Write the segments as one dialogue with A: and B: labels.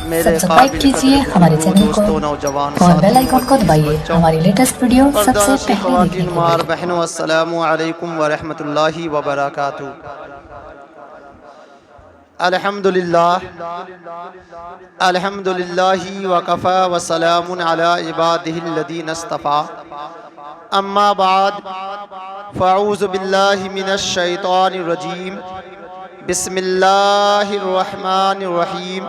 A: Subscribe कीजिए हमारे channel को और बेल आइकन को दबाइए हमारी लेटेस्ट वीडियो सबसे पहले देखने के लिए।
B: बहनों अस्सलामु अलैकुम व रहमतुल्लाहि व बरकातहू। अल्हम्दुलिल्लाहि व कफ़ा व सलामुन अला इबादिहिल्लज़ीना इस्तफ़ा। अम्मा बाद फ़अऊज़ु बिल्लाहि मिनश शैतानिर रजीम। बिस्मिल्लाहिर रहमानिर रहीम।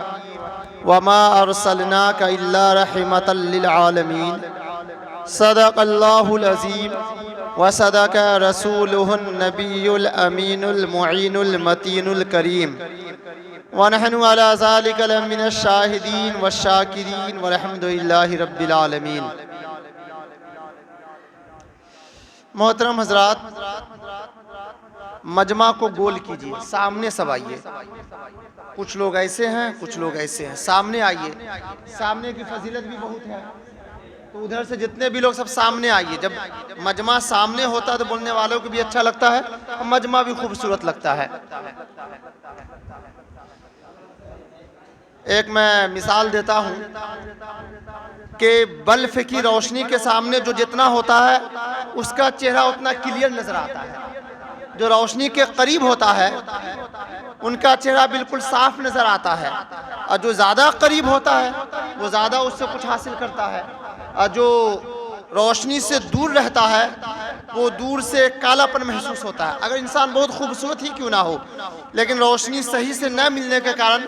B: वमा अरसलनाका इल्ला रहमतल लिल आलमीन। सदक़ल्लाहुल अज़ीम व सदक़ रसूलुहुन नबियुल अमीनुल मुईनुल मतीनुल करीम। व नहनु अला ज़ालिका लमिनश शाहिदीन व शाकिरीन वल्हम्दुलिल्लाहि रब्बिल आलमीन। मोहतरम हज़रात, मजमा को गोल कीजिए, सामने सब आइए। कुछ लोग ऐसे हैं, कुछ लोग ऐसे हैं। सामने आइए, सामने की फजीलत भी बहुत है, तो उधर से जितने भी लोग सब सामने आइए। जब मजमा सामने होता है तो बोलने वालों को भी अच्छा लगता है और मजमा भी खूबसूरत लगता है। एक मैं मिसाल देता हूँ कि बल्ब की रोशनी के सामने जो जितना होता है उसका चेहरा उतना क्लियर नजर आता है। जो रोशनी के करीब होता है उनका चेहरा बिल्कुल साफ नजर आता है, और जो ज़्यादा करीब होता है वो ज़्यादा उससे कुछ हासिल करता है, और जो रोशनी से दूर रहता है वो दूर से कालापन महसूस होता है। अगर इंसान बहुत खूबसूरत ही क्यों ना हो, लेकिन रोशनी सही से न मिलने के कारण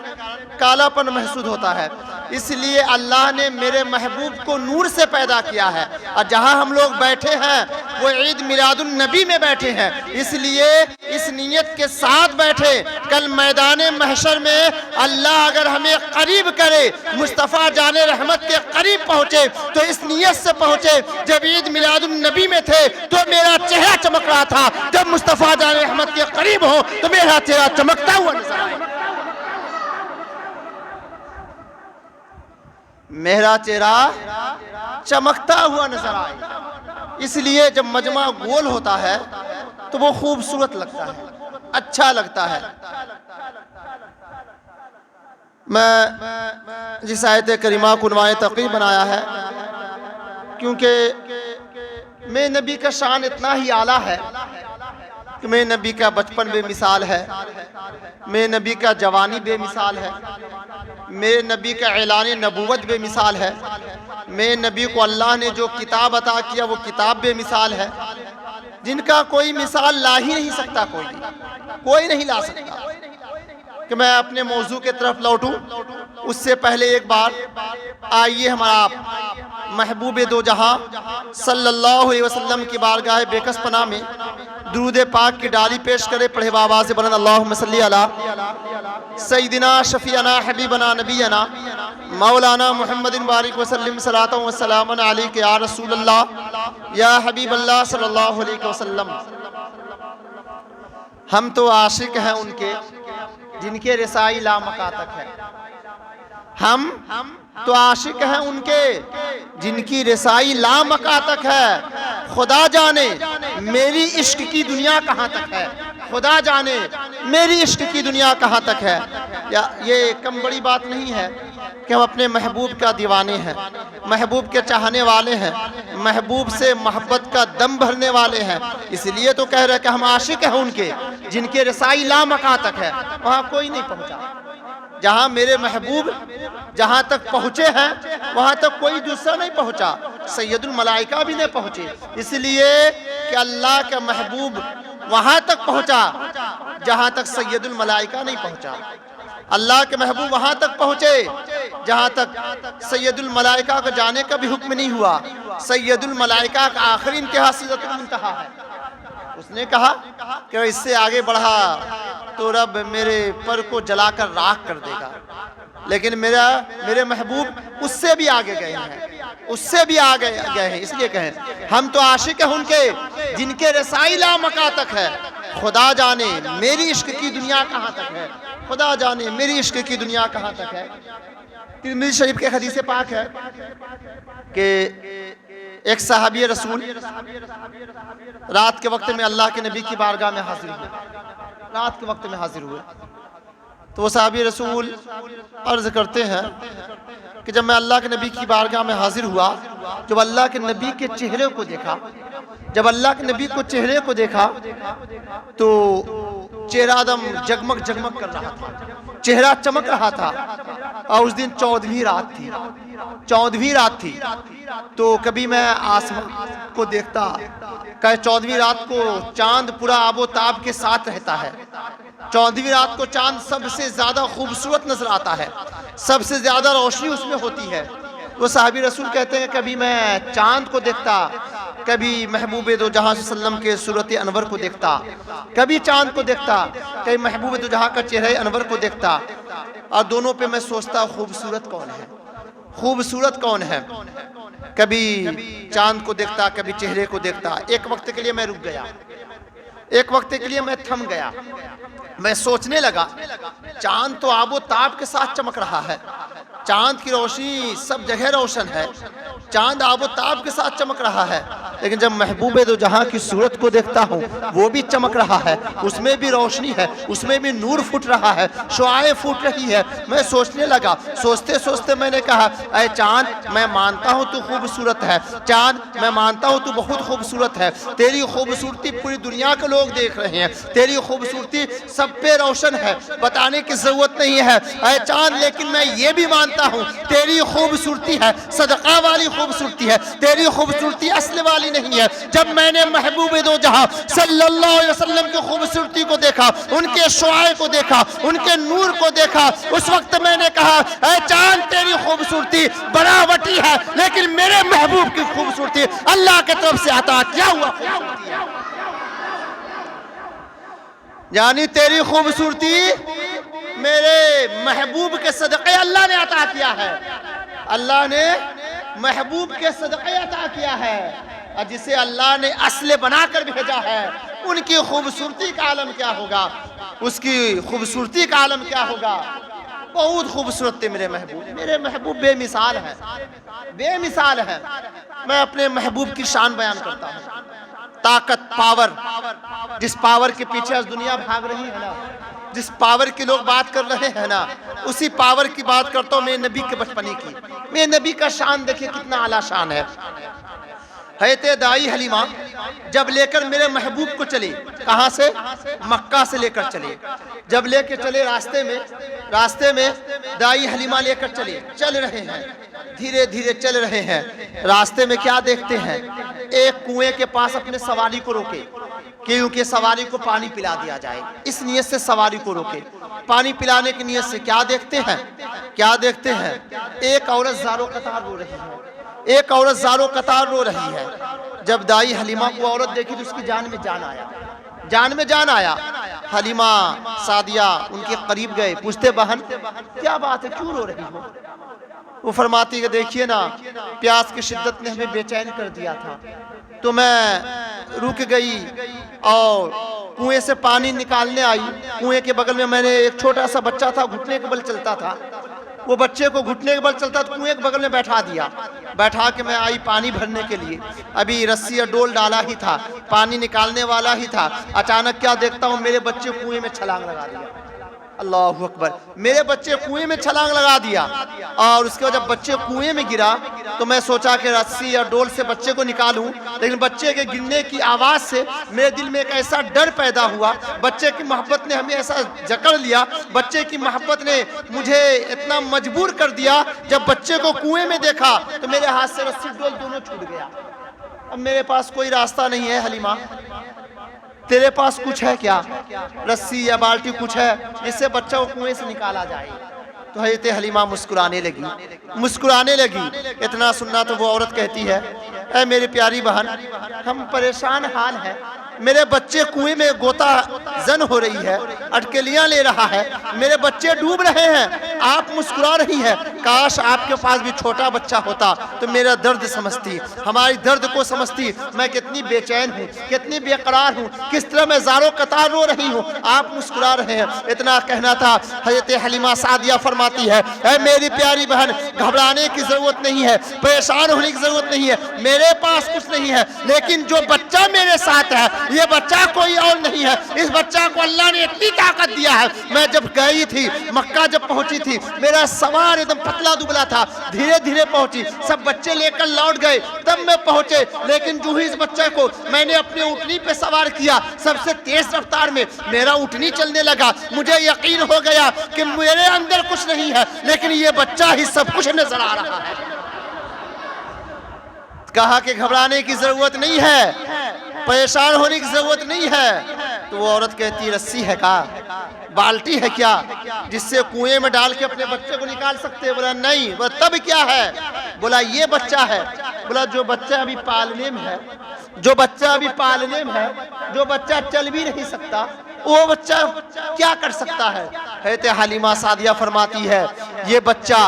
B: कालापन महसूस होता है। इसलिए अल्लाह ने मेरे महबूब को नूर से पैदा किया है, और जहाँ हम लोग बैठे हैं वो ईद मिलादुन नबी में बैठे हैं। इसलिए इस नीयत के साथ बैठे, कल मैदान महशर में अल्लाह अगर हमें करीब करे, मुस्तफ़ा जाने रहमत के करीब पहुँचे, तो इस नीयत से पहुँचे जब ईद मिलादुन नबी में थे तो मेरा चेहरा चमक रहा था, जब मुस्तफ़ा जाने रहमत के करीब हो तो मेरा चेहरा चमकता हुआ नजर आए। मेरा चेहरा चमकता हुआ नजर आए। इसलिए जब मजमा गोल होता है तो वो खूबसूरत लगता है, अच्छा लगता है। मैं जिस आयत करीमा को उन्वाए तक़ीब बनाया है, क्योंकि मेरे नबी का शान इतना ही आला है कि मेरे नबी का बचपन बेमिसाल है, मेरे नबी का जवानी बेमिसाल है, मेरे नबी का ऐलान नबूवत बेमिसाल है, मेरे नबी को अल्लाह ने जो किताब अता किया वो किताब बेमिसाल है, जिनका कोई मिसाल ला ही नहीं सकता, कोई नहीं ला सकता। कि मैं अपने मौजू के तरफ लौटूं उससे पहले एक बार आइए हमारा महबूब दो जहां सल्लल्लाहु अलैहि वसल्लम की बारगाह बेकस पनाह में दुरूद पाक की डाली पेश करे। पढ़े बाबा से बुलंद अल्लाहुम्मा सल्ली अला सय्यिदिना शफीअना हबीबना नबीना मौलाना मुहम्मदिन बारिक वसल्लम सलातु व सलामन अलैका या रसूल अल्लाह या हबीब अल्लाह सल्लल्लाहु अलैहि वसल्लम। हम तो आशिक हैं उनके जिनके रसाई लामकातक है। हम तो आशिक हैं उनके जिनकी रसाई लामकातक है। खुदा जाने मेरी इश्क की दुनिया कहाँ तक है, खुदा जाने मेरी इश्क की दुनिया कहाँ तक है। या ये कम बड़ी बात नहीं है कि हम अपने महबूब का दीवाने हैं, महबूब के चाहने वाले हैं, महबूब से मोहब्बत का दम भरने वाले हैं। इसलिए तो कह रहे हैं कि हम आशिक हैं उनके जिनके रसाई लामका तक है। वहाँ कोई नहीं पहुँचा। जहाँ मेरे महबूब जहाँ तक पहुँचे हैं वहाँ तक कोई दूसरा नहीं पहुँचा, सैयदुल मलाइका भी नहीं पहुँचे। इसलिए कि अल्लाह का महबूब वहाँ तक पहुँचा जहाँ तक सैयदुल मलाइका नहीं पहुँचा। अल्लाह के महबूब वहाँ तक पहुँचे जहाँ तक सैयदुल मलाइका को जाने का भी हुक्म नहीं हुआ। सैयदुल मलाइका का आखिरी इंतहा सिदरतुल मुंतहा है। उसने कहा कि इससे आगे बढ़ा तो रब मेरे पर को जलाकर राख कर देगा, लेकिन मेरे महबूब उससे भी आगे गए हैं, उससे भी आगे गए हैं। इसलिए कहें हम तो आशिक हैं उनके जिनके रसाई लामका तक है। खुदा जाने मेरी इश्क की दुनिया कहाँ तक है, खुदा जाने मेरी इश्क की दुनिया कहाँ तक है। तिरमिज़ी शरीफ के हदीस पाक है कि एक सहाबी रसूल रात के वक्त में अल्लाह के नबी की बारगाह में हाजिर हुए। रात के वक्त में हाजिर हुए तो वो साहबी रसूल अर्ज करते हैं कि जब मैं अल्लाह के नबी की बारगाह में हाजिर हुआ, जब अल्लाह के नबी के चेहरे को देखा, जब अल्लाह के नबी को चेहरे को देखा तो चेहरा दम जगमग जगमग कर रहा था, चेहरा चमक रहा था। और उस दिन 14वीं रात थी, 14वीं रात थी। तो कभी मैं आसमान को देखता, कहे 14वीं रात को चांद पूरा आबोताब के साथ रहता है, 14वीं रात को चांद सबसे ज्यादा खूबसूरत नजर आता है, सबसे ज्यादा रोशनी उसमें होती है। वो साहबी रसूल कहते हैं कभी मैं चांद को देखता, कभी महबूब दो जहां सल्लम के सूरत अनवर को देखता, कभी चांद को देखता, कभी महबूब दो जहां का चेहरे अनवर को देखता। और दोनों पे मैं सोचता खूबसूरत कौन है, खूबसूरत कौन है। कभी चांद को देखता, कभी चेहरे को देखता। एक वक्त के लिए मैं रुक गया, एक वक्त के लिए मैं थम गया। मैं सोचने लगा चांद तो आबो ताब के साथ चमक रहा है, चांद की रोशनी सब जगह रोशन है, चांद आबो ताब के साथ चमक रहा है। लेकिन जब महबूब दो जहां की सूरत को देखता हूँ वो भी चमक रहा है, उसमें भी रोशनी है, उसमें भी नूर फूट रहा है, शुआएं फूट रही है। मैं सोचने लगा, सोचते सोचते मैंने कहा अरे चांद मैं मानता हूँ तू खूबसूरत है, चांद मैं मानता हूँ तू बहुत खूबसूरत है, तेरी खूबसूरती पूरी दुनिया के लोग देख रहे हैं, तेरी खूबसूरती सब पे रोशन है, बताने की जरूरत नहीं है अरे चांद। लेकिन मैं ये भी मानता हूँ तेरी खूबसूरती है सदका वाली खूबसूरती है, तेरी खूबसूरती असल वाली नहीं है। जब मैंने महबूब दो जहां सल्लल्लाहु अलैहि वसल्लम की खूबसूरती को देखा, उनके शुआए को देखा, उनके नूर को देखा, उस वक्त मैंने कहा ऐ चांद तेरी खूबसूरती बनावटी है, लेकिन मेरे महबूब की खूबसूरती अल्लाह की तरफ से अता किया हुआ खूबसूरती है। यानी तेरी खूबसूरती मेरे महबूब के सदक़े अल्लाह ने अता किया है, अल्लाह ने महबूब के सदक़े अता किया है। और जिसे अल्लाह ने असले बनाकर भेजा है उनकी खूबसूरती का आलम क्या होगा, उसकी खूबसूरती का आलम क्या होगा। बहुत खूबसूरत थे मेरे महबूब बेमिसाल है, बेमिसाल है। मैं अपने महबूब की शान बयान करता हूँ, ताकत, पावर, जिस पावर के पीछे आज दुनिया भाग रही है ना, जिस पावर की लोग बात कर रहे हैं ना, उसी पावर की बात करता हूँ मेरे नबी के बचपने की। मेरे नबी का शान देखिए कितना आला शान है। हज़रत दाई हलीमा जब लेकर मेरे महबूब को चले, कहाँ से, मक्का से लेकर चले, जब लेकर चले रास्ते में दाई हलीमा लेकर चले, चल रहे हैं, धीरे धीरे चल रहे हैं। रास्ते में क्या देखते हैं, एक कुएं के पास अपने सवारी को रोके क्योंकि सवारी को पानी पिला दिया जाए, इस नियत से सवारी को रोके। पानी पिलाने की नियत से क्या देखते हैं, क्या देखते हैं, एक औरत ज़ारो कतार रो रही है, एक औरत ज़ारो कतार रो रही है। जब दाई हलीमा को औरत देखी तो उसकी जान में जान आया, जान में जान आया। हलीमा सादिया उनके करीब गए, पूछते बहन क्या बात है, क्यों रो रही हो। वो फरमाती है देखिए ना प्यास की शिद्दत ने हमें बेचैन कर दिया था, तो मैं रुक गई और कुएं से पानी निकालने आई। कुएं के बगल में मैंने एक छोटा सा बच्चा था, घुटने के बल चलता था, वो बच्चे को घुटने के बल चलता तो कुएं के बगल में बैठा दिया, बैठा के मैं आई पानी भरने के लिए। अभी रस्सी या डोल डाला ही था, पानी निकालने वाला ही था, अचानक क्या देखता हूँ मेरे बच्चे कुएं में छलांग लगा दिया। अल्लाहु अकबर, मेरे बच्चे कुएं में छलांग लगा दिया। और उसके बाद जब बच्चे कुएं में गिरा तो मैं सोचा कि रस्सी या डोल से बच्चे को निकालूं, लेकिन बच्चे के गिरने की आवाज़ से मेरे दिल में एक ऐसा डर पैदा हुआ, बच्चे की मोहब्बत ने हमें ऐसा जकड़ लिया, बच्चे की मोहब्बत ने मुझे इतना मजबूर कर दिया। जब बच्चे को कुएं में देखा तो मेरे हाथ से रस्सी डोल दोनों छूट गया। अब मेरे पास कोई रास्ता नहीं है, हलीमा तेरे पास कुछ है क्या, रस्सी या बाल्टी कुछ है जिससे बच्चा को कुएं से निकाला जाए। तो हज़रत हलीमा मुस्कुराने लगी। इतना सुनना तो वो औरत कहती है ऐ मेरी प्यारी बहन, हम परेशान हाल हैं, मेरे बच्चे कुएं में गोता जन हो रही है, अटकेलियां ले रहा है, मेरे बच्चे डूब रहे हैं, आप मुस्कुरा रही हैं। काश आपके पास भी छोटा बच्चा होता तो मेरा दर्द समझती, हमारी दर्द को समझती। मैं कितनी बेचैन हूँ, कितनी बेकरार हूँ, किस तरह मैं ज़ारो कतार रो रही हूँ, आप मुस्कुरा रहे हैं। इतना कहना था। हज़रत हलीमा सादिया फरमाती है ऐ मेरी प्यारी बहन, घबराने की ज़रूरत नहीं है, परेशान होने की ज़रूरत नहीं है, मेरे पास कुछ नहीं है, लेकिन जो बच्चा मेरे साथ है ये बच्चा कोई और नहीं है, इस बच्चा को अल्लाह ने इतनी ताकत दिया है। मैं जब गई थी मक्का, जब पहुंची थी, मेरा सवार एकदम पतला दुबला था, धीरे धीरे पहुंची, सब बच्चे लेकर लौट गए, तब मैं पहुंचे। लेकिन जो ही इस बच्चे को मैंने अपने ऊँटनी पे सवार किया, सबसे तेज रफ्तार में मेरा ऊँटनी चलने लगा। मुझे यकीन हो गया कि मेरे अंदर कुछ नहीं है, लेकिन ये बच्चा ही सब कुछ नजर आ रहा है। कहा कि घबराने की जरूरत नहीं है, परेशान होने की जरूरत नहीं है। तो वो औरत कहती रस्सी है का, बाल्टी है क्या जिससे कुएं में डाल के अपने बच्चे को निकाल सकते हैं? बोला नहीं। बोला तब क्या है? बोला ये बच्चा है। बोला जो बच्चा अभी पालने में है, जो बच्चा अभी पालने में है, जो बच्चा चल भी नहीं सकता, वो बच्चा क्या कर सकता है? हज़रत हलीमा सादिया फरमाती है ये बच्चा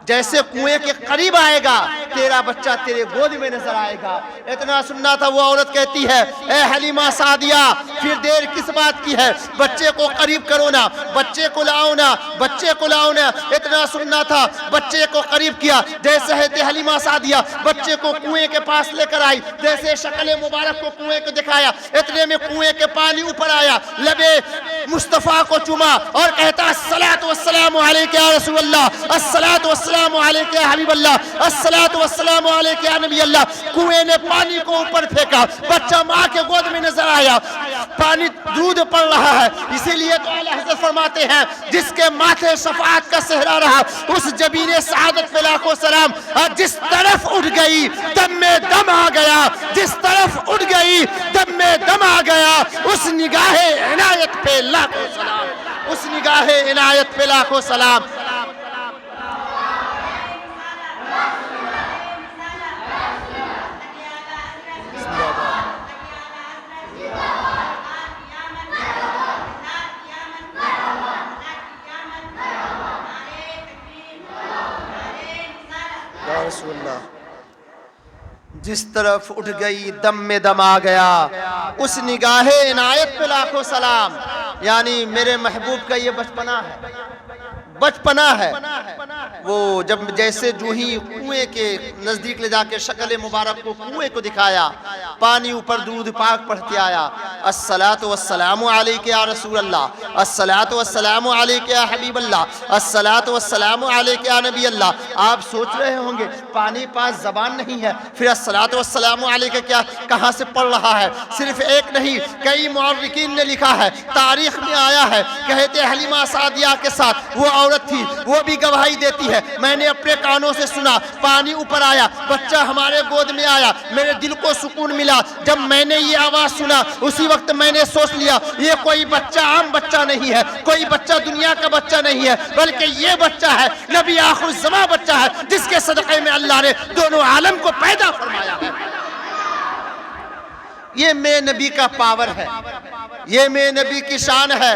B: जैसे कुएं के करीब आएगा, तेरा बच्चा तेरे गोद में नजर आएगा। इतना सुनना था। वो औरत कहती है ए हलीमा सादिया, फिर देर किस बात की है? बच्चे को करीब करो ना, बच्चे को लाओ ना, बच्चे को लाओ ना। इतना सुनना था। बच्चे को करीब किया, जैसे हज़रत हलीमा सादिया बच्चे को कुएं के पास लेकर आई, जैसे शक्ल मुबारक को कुएं को दिखाया, इतने में कुएं के पानी ऊपर आया, लबे मुस्तफ़ा को चुमा और कहता अस्सलातु वस्सलामु अलैका या रसूल अल्लाह, अस्सलातु वस्सलामु अलैका या हबीब अल्लाह, अस्सलातु वस्सलामु अलैका या नबी अल्लाह। कुएं ने पानी को ऊपर फेंका, बच्चा माँ के गोद में नजर आया, पानी दूध पड़ रहा है। इसीलिए तो आला हज़रत फरमाते हैं जिसके माथे शफाअत का सेहरा रहा, उस जबीने सआदत पे लाखों सलाम। जिस तरफ उठ गई दम में दम आ गया, जिस तरफ उठ गई दम में दम आ गया, उस निगाहे इनायत पे लाखों सलाम, उस निगाहे इनायत पे लाखों सलाम। जिस तरफ उठ गई दम में दम आ गया, उस निगाहे इनायत पे लाखों सलाम। यानी मेरे महबूब का ये बचपना है, बचपना है। वो जब जैसे जो ही कुएं के नजदीक ले जाके शक्ल मुबारक को कुएं को दिखाया, पानी ऊपर दूध पाक पढ़ते आया, अस्सलातु वस्सलामु अलैका या रसूल अल्लाह, अस्सलातु वस्सलामु अलैका या हबीब अल्लाह, अस्सलातु वस्सलामु अलैका या नबी अल्लाह। आप सोच रहे होंगे पानी पास जबान नहीं है, फिर अस्सलातु वस्सलामु अलैका क्या कहाँ से पढ़ रहा है? सिर्फ एक नहीं, कई मुअर्रिखीन ने लिखा है, तारीख में आया है। कहते हलीमा सादिया के साथ वो औरत थी, वो भी गवाही देती है, मैंने अपने कानों से सुना, पानी ऊपर आया, बच्चा हमारे गोद में आया, मेरे दिल को सुकून मिला। जब मैंने ये आवाज़ सुना, उसी वक्त मैंने सोच लिया ये कोई बच्चा आम बच्चा नहीं है, कोई बच्चा दुनिया का बच्चा नहीं है, बल्कि ये बच्चा है नबी आखिर ज़मा बच्चा है, जिसके सदक़े में अल्लाह ने दोनों आलम को पैदा फरमाया है। ये मेरे नबी का पावर है, ये मेरे नबी की शान है।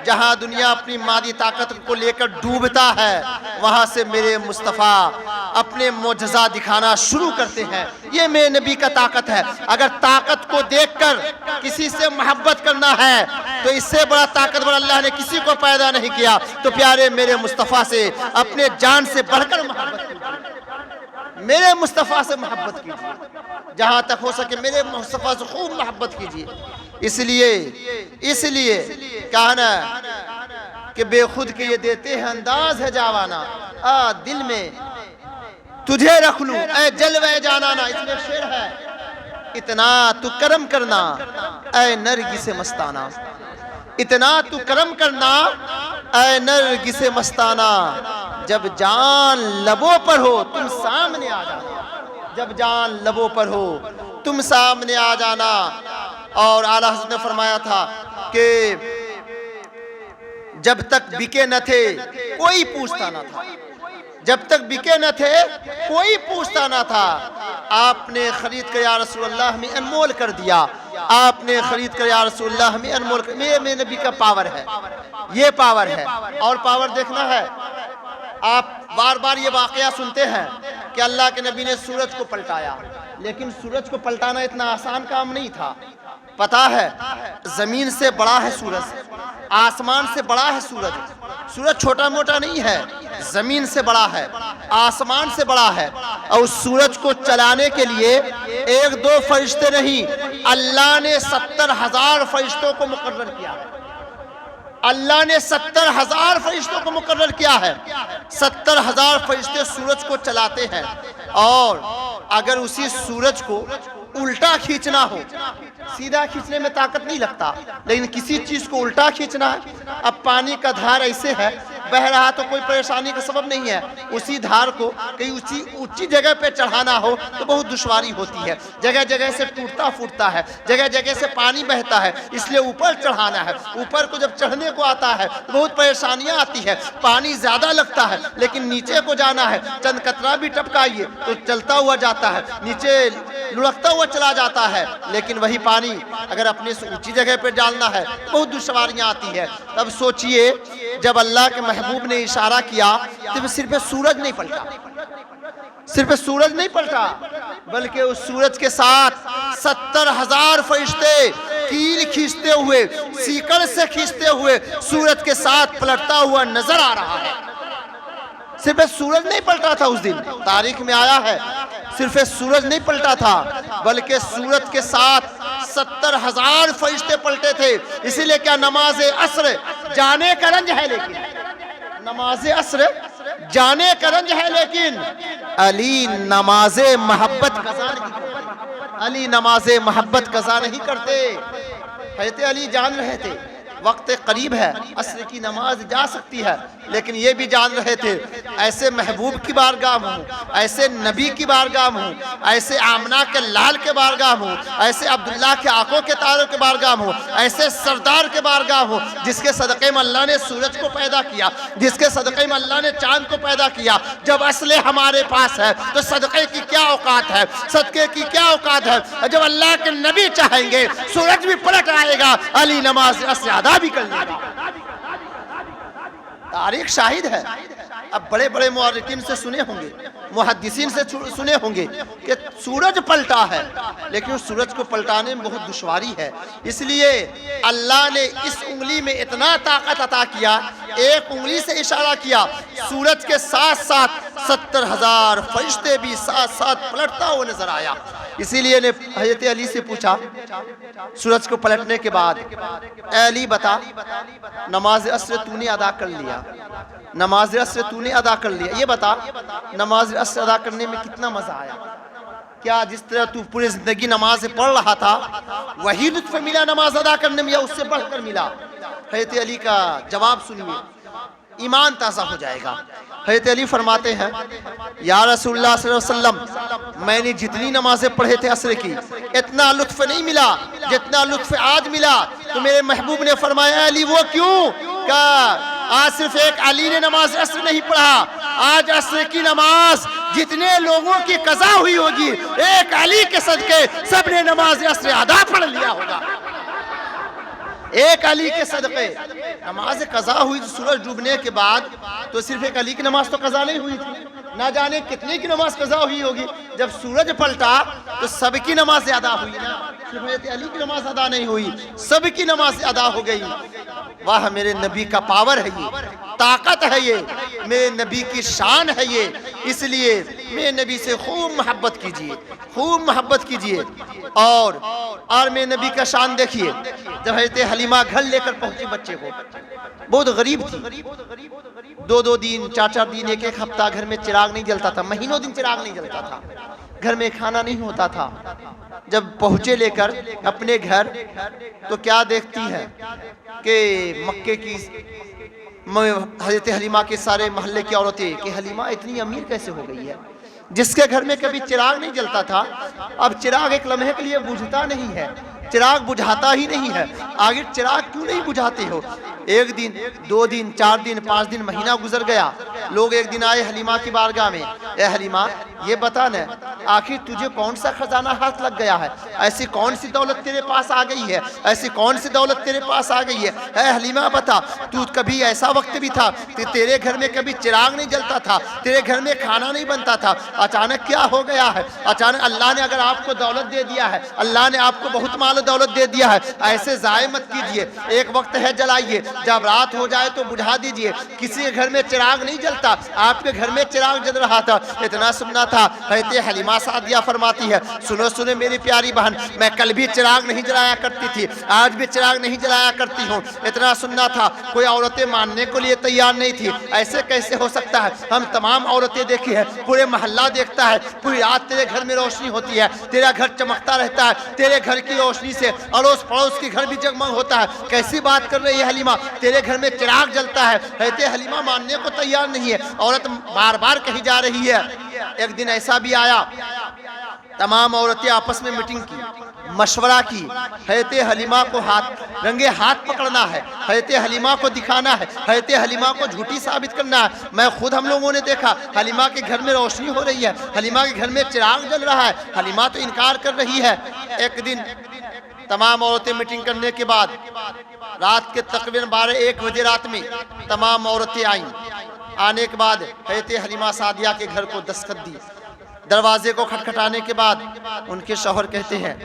B: जहां दुनिया अपनी मादी ताकत को लेकर डूबता है, वहां से मेरे मुस्तफ़ा अपने मोजज़ा दिखाना शुरू करते हैं। ये मेरे नबी का ताकत है। अगर ताकत को देखकर किसी से मोहब्बत करना है, तो इससे बड़ा ताकतवर अल्लाह ने किसी को पैदा नहीं किया। तो प्यारे मेरे मुस्तफ़ा से अपने जान से बढ़कर मोहब्बत कीजिए, मेरे मुस्तफ़ा से मोहब्बत कीजिए, जहां तक हो सके मेरे मुस्तफ़ा से खूब मोहब्बत कीजिए। इसलिए कहा ना कि बेखुद के ये देते हैं अंदाज है जावाना, आ दिल में तुझे रख लूं ऐ जलवे जानाना। इसमें शेर है, इतना तू करम करना ऐ नरगिसे मस्ताना, इतना तू करम करना ऐ नरगिसे मस्ताना। जब जान लबों पर हो तुम सामने आ जाना, जब जान लबों पर हो तुम सामने आ जाना। और आला हज़रत ने फरमाया था कि जब तक बिके न थे कोई पूछता न था, जब तक बिके न थे कोई पूछता न था। आपने खरीद कर या रसूल अल्लाह हमें अनमोल कर दिया, आपने खरीद कर या रसूल अल्लाह हमें अनमोल कर। मेरे नबी का पावर है, ये पावर है। और पावर देखना है, आप बार बार ये वाकया सुनते हैं कि अल्लाह के नबी ने सूरज को पलटाया, लेकिन सूरज को पलटाना इतना आसान काम नहीं था। पता है जमीन से बड़ा है सूरज, आसमान से बड़ा है सूरज। सूरज छोटा मोटा नहीं है, जमीन से बड़ा है, आसमान से बड़ा है। और उस सूरज को चलाने के लिए एक दो फरिश्ते नहीं, अल्लाह ने 70,000 फरिश्तों को मुकर्रर किया है। अल्लाह ने 70,000 फरिश्तों को मुकर्रर किया है। 70,000 फरिश्ते सूरज को चलाते हैं, और अगर उसी सूरज को उल्टा खींचना हो, सीधा खींचने में ताकत नहीं लगता, लेकिन किसी चीज को उल्टा खींचना है। अब पानी का धार ऐसे है, बह रहा तो कोई परेशानी का सबब नहीं है, उसी धार को कहीं उसी ऊंची जगह पे चढ़ाना हो तो बहुत दुश्वारी होती है। जगह जगह से टूटता फूटता है, जगह जगह से पानी बहता है, इसलिए ऊपर चढ़ाना है। ऊपर को जब चढ़ने को आता है तो बहुत परेशानियां आती है, पानी ज्यादा लगता है, लेकिन नीचे को जाना है, चंद कतरा भी टपकाइए तो चलता हुआ जाता है, नीचे लुढ़कता हुआ चला जाता है। लेकिन वही पानी अगर अपने से ऊंची जगह पर डालना है तो बहुत दुश्वारियां आती है। तब सोचिए, जब अल्लाह के महबूब ने इशारा किया तो सिर्फ सूरज नहीं पलटा, सिर्फ सूरज नहीं पलटा, बल्कि उस सूरज के साथ 70,000 फरिश्ते कील खींचते हुए, सीकड़ से खींचते हुए सूरज के साथ पलटता हुआ नजर आ रहा है। सिर्फ सूरज नहीं पलटा था उस दिन, तारीख में आया है, सिर्फ सूरज नहीं पलटा था, बल्कि सूरज के साथ 70,000 फरिश्ते पलटे थे। इसीलिए क्या नमाज अस्र जाने का रंज है, लेकिन नमाज अस्र जाने का रंज है, लेकिन अली नमाज मोहब्बत कज़ा नहीं करते। अली नमाज मोहब्बत कज़ा नहीं करते। हज़रत अली जान रहे थे वक्त करीब है, अस्र की नमाज जा सकती है, लेकिन ये भी जान रहे थे ऐसे महबूब की बारगाह में हूँ, ऐसे नबी की बारगाह में हूँ, ऐसे आमना के लाल के बारगाह में हूँ, ऐसे अब्दुल्ला के आंखों के तारों के बारगाह में हूँ, ऐसे सरदार के बारगाह हूँ, जिसके सदक़े में अल्लाह ने सूरज को पैदा किया, जिसके सदक़े में अल्लाह ने चांद को पैदा किया। जब असले हमारे पास है तो सदक़े की क्या औकात है, सदक़े की क्या औकात है। जब अल्लाह के नबी चाहेंगे सूरज भी पलट आएगा, अली नमाज अस्र भी कर लेगा। तारीख शाहिद है। अब बड़े बड़े मुअर्रिखीन से सुने होंगे, मुहद्दिसीन से सुने होंगे कि सूरज पलटा है, लेकिन उस सूरज को पलटाने में बहुत दुश्वारी है। इसलिए अल्लाह ने इस उंगली में इतना ताकत अता किया, एक उंगली से इशारा किया, सूरज के साथ साथ 70,000 फरिश्ते भी साथ साथ पलटता हुआ नजर आया। इसीलिए ने हज़रत अली से पूछा सूरज को पलटने के बाद, अली बता, नमाज अस्र तूने अदा कर लिया, नमाज अस्र तूने अदा कर लिया, ये बता नमाज अस्र अदा करने में कितना मजा आया? क्या जिस तरह तू पूरी जिंदगी नमाज पढ़ रहा था वही लुत्फ मिला नमाज अदा करने में, या उससे बढ़कर मिला? हज़रत अली का जवाब सुनिए, ईमान ताज़ा हो जाएगा। हज़रत अली फरमाते हैं, या रसूलुल्लाह सल्लल्लाहु अलैहि वसल्लम, मैंने जितनी नमाजें पढ़े थे असर की, इतना लुत्फ नहीं मिला जितना लुत्फ आज मिला। तो मेरे महबूब ने फरमाया, अली वो क्यों? क्या आज सिर्फ एक अली ने नमाज असर नहीं पढ़ा, आज असर की नमाज जितने लोगों की कज़ा हुई होगी, एक अली के सदके सबने नमाज असर अदा पढ़ लिया होगा। एक अली के सदके नमाज कज़ा हुई सूरज डूबने के बाद, तो सिर्फ एक अली की नमाज तो कज़ा नहीं हुई थी, ना जाने कितने की नमाज कज़ा हुई होगी। जब सूरज पलटा तो सबकी नमाज अदा हुई ना, सिर्फ अली की नमाज अदा नहीं हुई, सबकी नमाज अदा हो गई। वाह, मेरे नबी का पावर है ये, ताकत है ये, मेरे नबी की शान है ये। इसलिए मेरे नबी से खूब मोहब्बत कीजिए, खूब मोहब्बत कीजिए। और मेरे नबी का शान देखिए, जब हज़रत हलीमा घर लेकर पहुंची बच्चे को, बहुत गरीब थी, 2-2 दिन 4-4 दिन 1-1 हफ्ता घर में चिराग नहीं जलता था, महीनों दिन चिराग नहीं जलता था, घर में खाना नहीं होता था। जब पहुंचे लेकर अपने घर, तो क्या देखती है कि मक्के की हज़रत हलीमा के सारे मोहल्ले की औरतें कि हलीमा इतनी अमीर कैसे हो गई है, जिसके घर में कभी चिराग नहीं जलता था, अब चिराग एक लम्हे के लिए बुझता नहीं है, चिराग बुझाता ही नहीं है। आगे चिराग क्यों नहीं बुझाते हो? 1 दिन 2 दिन 4 दिन 5 दिन महीना गुजर गया। लोग एक दिन आए हलीमा की बारगाह में, ए हलीमा ये बता न, आखिर तुझे कौन सा खजाना हाथ लग गया है, ऐसी कौन सी दौलत तेरे पास आ गई है, ऐसी कौन सी दौलत तेरे पास आ गई है? ए हलीमा बता, तू कभी ऐसा वक्त भी था कि तेरे घर में कभी चिराग नहीं जलता था, तेरे घर में खाना नहीं बनता था, अचानक क्या हो गया है? अचानक अल्लाह ने अगर आपको दौलत दे दिया है, अल्लाह ने आपको बहुत माल दौलत दे दिया है, ऐसे ज़ाय मत कीजिए, एक वक्त है जलाइए, जब रात हो जाए तो बुझा दीजिए। किसी के घर में चिराग नहीं जलता, आपके घर में चिराग जल रहा था, इतना सुनना था। कहते हलीमा सादिया फरमाती है, सुनो सुनो मेरी प्यारी बहन, मैं कल भी चिराग नहीं जलाया करती थी, आज भी चिराग नहीं जलाया करती हूँ। इतना सुनना था। कोई औरतें मानने को लिए तैयार नहीं थी। ऐसे कैसे हो सकता है? हम तमाम औरतें देखी है, पूरे मोहल्ला देखता है, पूरी रात तेरे घर में रोशनी होती है, तेरा घर चमकता रहता है, तेरे घर की रोशनी से अड़ोस पड़ोस के घर भी जगमग होता है। कैसी बात कर रही है हलीमा, तेरे घर में चिराग जलता है। कहते हलीमा मानने को तैयार नहीं है। औरत बार बार कही जा रही है। एक दिन ऐसा भी आया, तमाम औरतें आपस में मीटिंग की, मशवरा की। हजरत हलीमा को रंगे हाथ पकड़ना है, हजरत हलीमा को दिखाना है, हजरत हलीमा को झूठी साबित करना है। मैं खुद हम लोगों ने देखा, हलीमा के घर में रोशनी हो रही है, हलीमा के घर में चिराग जल रहा है, हलीमा तो इनकार कर रही है। एक दिन तमाम औरतें मीटिंग करने के बाद रात के तकरीबन 12-1 बजे रात में तमाम औरतें आईं। आने के बाद हजरत हलीमा सादिया के घर को दस्तक दी। दरवाजे को खटखटाने के बाद उनके शौहर कहते हैं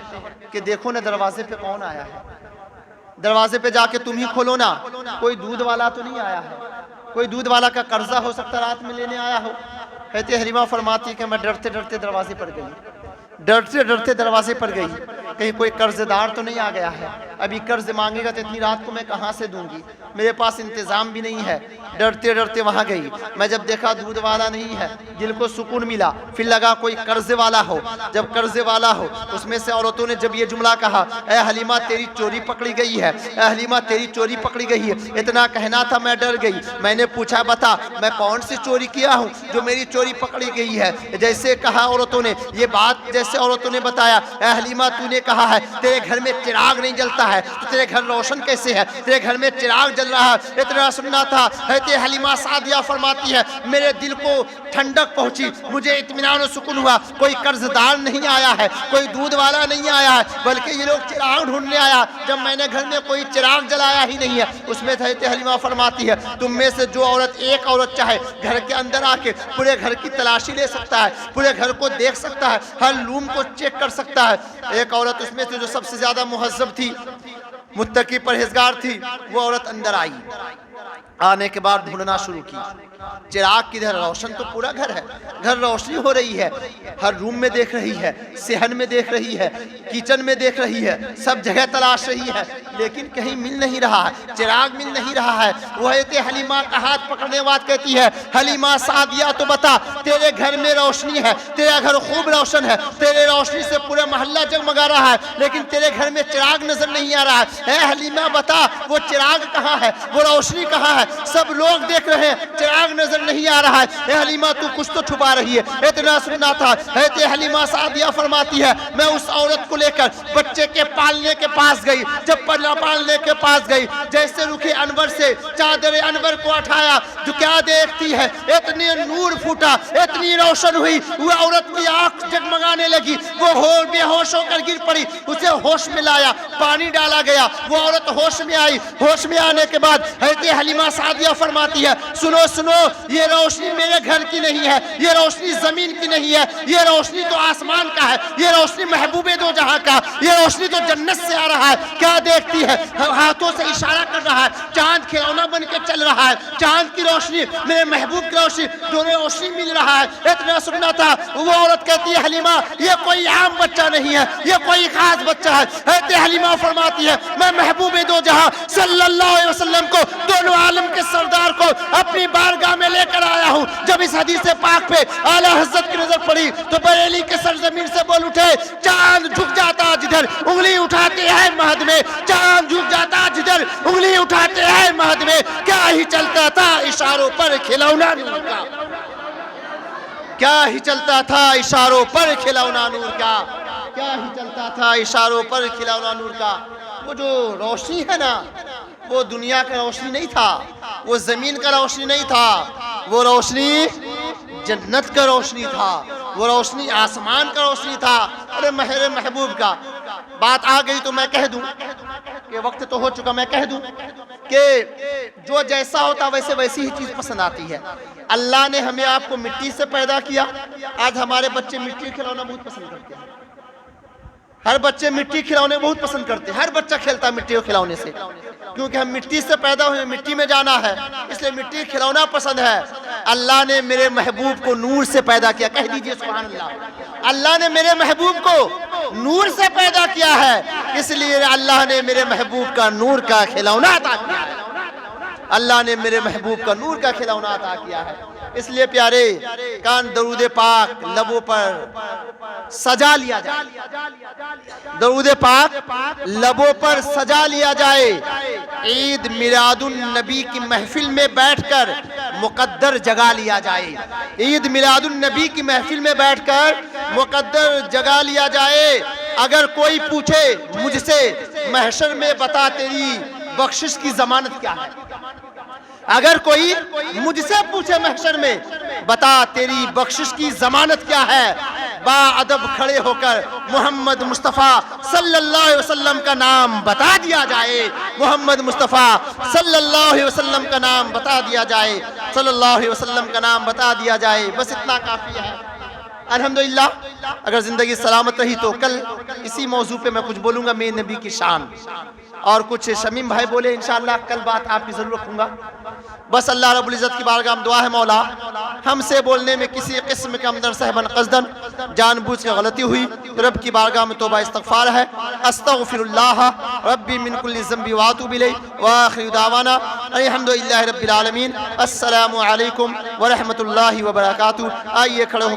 B: कि देखो ना दरवाजे पे कौन आया है, दरवाजे पे जाके तुम ही खोलो ना, कोई दूध वाला तो नहीं आया है, कोई दूध वाला का कर्जा हो सकता रात में लेने आया हो। कहते हलीमा फरमाती कि मैं डरते डरते दरवाजे पर गई, डरते डरते दरवाजे पर गई, कहीं कोई कर्जदार तो नहीं आ गया है, अभी कर्ज मांगेगा तो इतनी रात को मैं कहाँ से दूंगी, मेरे पास इंतजाम भी नहीं है। डरते डरते वहाँ गई। मैं जब देखा दूध वाला नहीं है, दिल को सुकून मिला। फिर लगा कोई कर्जे वाला हो। जब कर्जे वाला हो, उसमें से औरतों ने जब ये जुमला कहा, ए हलीमा तेरी चोरी पकड़ी गई है, ए हलीमा तेरी चोरी पकड़ी गई है। इतना कहना था, मैं डर गई। मैंने पूछा बता मैं कौन सी चोरी किया हूँ जो मेरी चोरी पकड़ी गई है। जैसे कहा औरतों ने ये बात, जैसे औरतों ने बताया, ए हलीमा तूने कहा है तेरे घर में चिराग नहीं जलता है, तो तेरे घर रोशन कैसे है? तेरे घर में चिराग जल रहा है। इतना सुनना था। हलीमा सादिया फरमाती है मेरे दिल को ठंडक पहुंची, मुझे इत्मीनान और सुकून हुआ। कोई कर्जदार नहीं आया है, कोई दूध वाला नहीं आया है, बल्कि ये लोग चिराग ढूंढने आया। जब मैंने घर में कोई चिराग जलाया ही नहीं है। उसमें हलीमा फरमाती है तुम में से जो औरत, एक औरत चाहे घर के अंदर आके पूरे घर की तलाशी ले सकता है, पूरे घर को देख सकता है, हर रूम को चेक कर सकता है। एक औरत उसमें से जो सबसे ज्यादा मुहज्जब थी, मुत्तकी परहेजगार थी, वो औरत अंदर आई। आने के बाद ढूंढना शुरू की, चिराग किधर? रोशन तो पूरा घर है, घर रोशनी हो रही है, हर रूम में देख रही है, सेहन में देख रही है, किचन में देख रही है, सब जगह तलाश रही है, लेकिन कहीं मिल नहीं रहा है, चिराग मिल नहीं रहा है। वो हलीमा का हाथ पकड़ने बाद कहती है हलीमा सादिया तो बता तेरे घर में रोशनी है, तेरा घर खूब रोशन है, तेरे रोशनी से पूरा मोहल्ला जगमगा रहा है, लेकिन तेरे घर में चिराग नजर नहीं आ रहा है। हलीमा बता वो चिराग कहाँ है, वो रोशनी कहाँ है? सब लोग देख रहे हैं, चिराग नजर नहीं आ रहा है। हलीमा तू कुछ तो छुपा रही है। इतना सुनना था। हलीमा सादिया फरमाती है मैं उस औरत को लेकर बच्चे के पालने के पास गई। जब पालने के पास गई, जैसे रुखे अनवर से चादर अनवर को उठाया, जो क्या देखती है, इतनी नूर फूटा, इतनी रोशन हुई, वो औरत की आंख जगमगाने लगी। वो बेहोश होकर गिर पड़ी, उसे होश में लाया, पानी डाला गया, वो औरत होश में आई। होश में आने के बाद हलीमा सादिया फरमाती है सुनो सुनो, ये रोशनी मेरे घर की नहीं है, ये रोशनी जमीन की नहीं है, ये रोशनी तो आसमान का है, ये रोशनी महबूबे दो जहां का, ये रोशनी तो जन्नत से आ रहा है। क्या देखती है? हाथों से इशारा कर रहा है, चांद खिलौना बन के चल रहा है, चांद की रोशनी मेरे महबूब की रोशनी, दोनों रोशनी मिल रहा है। इतना सुनना था। वो औरत कहती है हलीमा ये कोई आम बच्चा नहीं है, ये कोई खास बच्चा है। हलीमा फरमाती है मैं महबूबे दो जहां सल्लल्लाहु अलैहि वसल्लम को, दोनों आलम के सरदार को अपनी बारगाह में लेकर आया हूँ। जब इस हदीस पाक पे आला हज़रत की नजर पड़ी तो बरेली के सरजमीन से बोल उठे चांद झुक जाता जिधर उंगली उठाते हैं महद में, चांद झुक जाता जिधर उंगली उठाते हैं महद में। क्या ही चलता था इशारों पर खिलौना नूर का, क्या ही चलता था इशारों पर खिलौना नूर का, क्या ही चलता था इशारों पर खिलौना नूर का। वो जो रोशनी है ना, वो दुनिया का रोशनी नहीं था, वो जमीन का रोशनी नहीं था, वो रोशनी जन्नत का रोशनी था, वो रोशनी आसमान का रोशनी था। अरे मेरे महबूब का बात आ गई तो मैं कह दूं कि वक्त तो हो चुका, मैं कह दूं कि जो जैसा होता वैसे वैसी ही चीज पसंद आती है। अल्लाह ने हमें आपको मिट्टी से पैदा किया, आज हमारे बच्चे मिट्टी खिलौना बहुत पसंद करते हैं। हर बच्चे मिट्टी खिलौने बहुत पसंद करते हैं, हर बच्चा खेलता है मिट्टी के खिलौने से, क्योंकि हम मिट्टी से पैदा हुए, मिट्टी में जाना है, इसलिए मिट्टी खिलौना पसंद है। अल्लाह ने मेरे महबूब को नूर से पैदा किया, कह दीजिए सुभान अल्लाह। अल्लाह ने मेरे महबूब को नूर से पैदा किया है, इसलिए अल्लाह ने मेरे महबूब का नूर का खिलौना अता किया है। अल्लाह ने मेरे महबूब का नूर का खिलौना अता किया है। इसलिए प्यारे कान दरूद पाक लबों पर सजा लिया जाए, दरूद पाक लबों पर सजा लिया जाए। ईद मिलादुन नबी की महफिल में बैठकर मुकद्दर जगा लिया जाए, ईद मिलादुन नबी की महफिल में बैठकर मुकद्दर जगा लिया जाए। अगर कोई पूछे मुझसे महशर में बता तेरी बख्शिश की जमानत क्या है, अगर कोई मुझसे पूछे महशर में बता तेरी बख्शिश की जमानत क्या है, बाअदब खड़े होकर मोहम्मद मुस्तफ़ा सल्लल्लाहु अलैहि वसल्लम का नाम बता दिया जाए, मोहम्मद मुस्तफ़ा सल्लल्लाहु अलैहि वसल्लम का नाम बता दिया जाए, सल्लल्लाहु अलैहि वसल्लम का नाम बता दिया जाए। बस इतना काफ़ी है। अल्हम्दुलिल्लाह अगर ज़िंदगी सलामत रही तो कल इसी मौजू पे मैं कुछ बोलूँगा, मेरे नबी की शान, और कुछ शमीम भाई बोले इंशाअल्लाह कल बात आपकी ज़रूर रखूँगा। बस अल्लाह रब्बुल इज़्ज़त की बारगाह में दुआ है, मौला हमसे बोलने में किसी किस्म के अंदर सहबन क़स्दन जानबूझ के गलती हुई तो रब की बारगाह में तौबा इस्तग़फ़ार है। अस्तग़फ़िरुल्लाह रब्बी मिन कुल्लि ज़ंबि व अतूबु इलैहि व आखिरु दावाना अल्हम्दुलिल्लाहि रब्बिल आलमीन। अस्सलामु अलैकुम व रहमतुल्लाहि व बरकातुहू। आइए खड़े हो